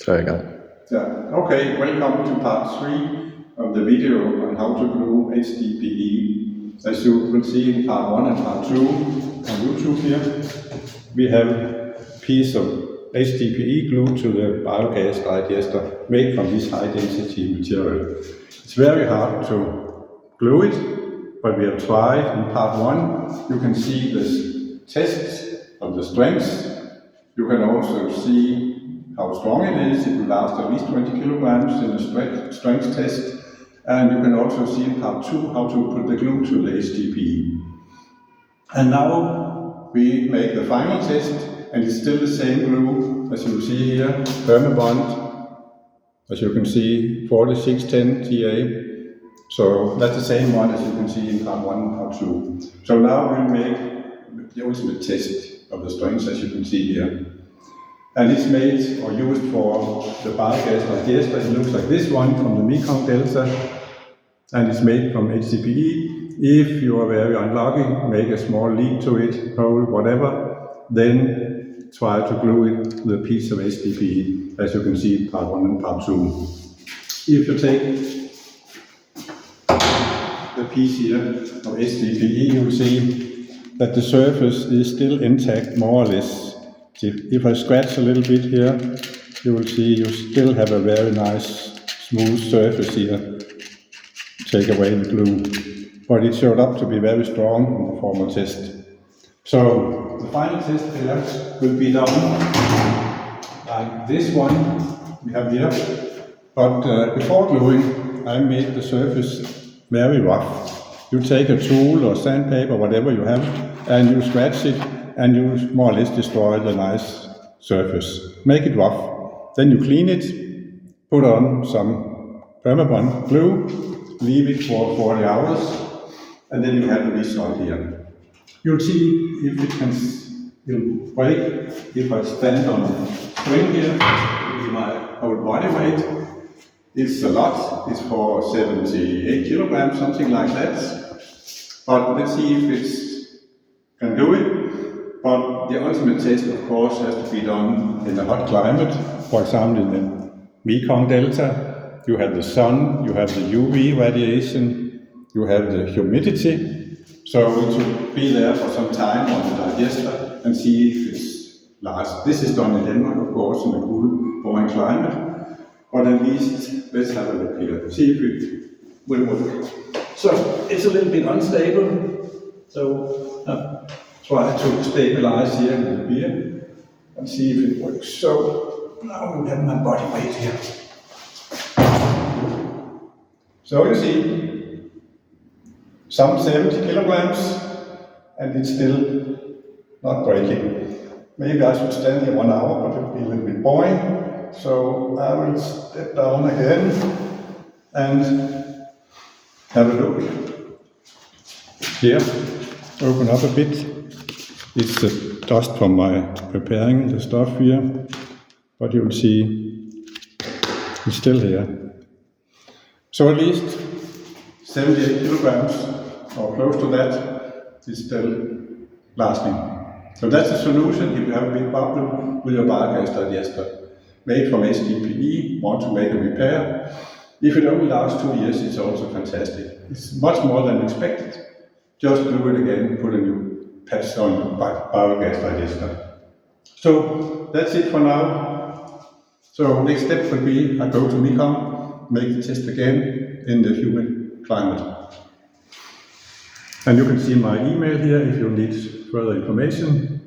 Så er jeg i gang. Okay, welcome to part 3 of the video on how to glue HDPE. As you will see in part 1 and part 2 on YouTube here, we have a piece of HDPE glue to the biogas digester made from this high density material. It's very hard to glue it, but we have tried in part 1. You can see this test of the strength. You can also see how strong it is. It will last at least 20 kilograms in the strength test. And you can also see in part 2 how to put the glue to the HDPE. And now we make the final test, and it's still the same glue as you see here, Permabond, as you can see 4610 TA. So that's the same one as you can see in part 1 and part 2. So now we'll make the ultimate test of the strength, as you can see here. And it's made or used for the biogas digester. It looks like this one from the Mekong Delta, and it's made from HDPE. If you are very unlucky, make a small leak to it, hole, whatever, then try to glue it with a piece of HDPE, as you can see in part 1 and part 2. If you take the piece here of HDPE, you will see that the surface is still intact, more or less. If I scratch a little bit here, you will see you still have a very nice smooth surface here. Take away the glue. But it showed up to be very strong in the formal test. So the final test here will be done like this one we have here. But before gluing, I made the surface very rough. You take a tool or sandpaper, whatever you have, and you scratch it, and you more or less destroy the nice surface. Make it rough. Then you clean it, put on some Permabond glue, leave it for 40 hours, and then you have the result here. You'll see if it'll break if I stand on a string here with my whole body weight. It's a lot. It's for 78 kilograms, something like that. But let's see if it can do it. But the ultimate test, of course, has to be done in a hot climate. For example, in the Mekong Delta, you have the sun, you have the UV radiation, you have the humidity. So we should be there for some time on the digester and see if it's lasts. This is done in Denmark, of course, in a cool, boring climate. But at least, let's have a look here. See if it will work. So it's a little bit unstable. So try to stabilize here with the beer and see if it works. So now we have my body weight here. So you see, some 70 kilograms, and it's still not breaking. Maybe I should stand here 1 hour, but it will be a little bit boring. So I will step down again and have a look. Here, open up a bit. It's the dust from my preparing the stuff here, but you will see it's still here. So at least 78 kilograms or close to that is still lasting. So that's a solution if you have a big problem with your biogas digester made from HDPE, want to make a repair. If it only lasts 2 years, it's also fantastic. It's much more than expected. Just glue it again, put a new patch on the biogas digester. So that's it for now. So next step will be I go to Mekong, make the test again in the humid climate. And you can see my email here if you need further information.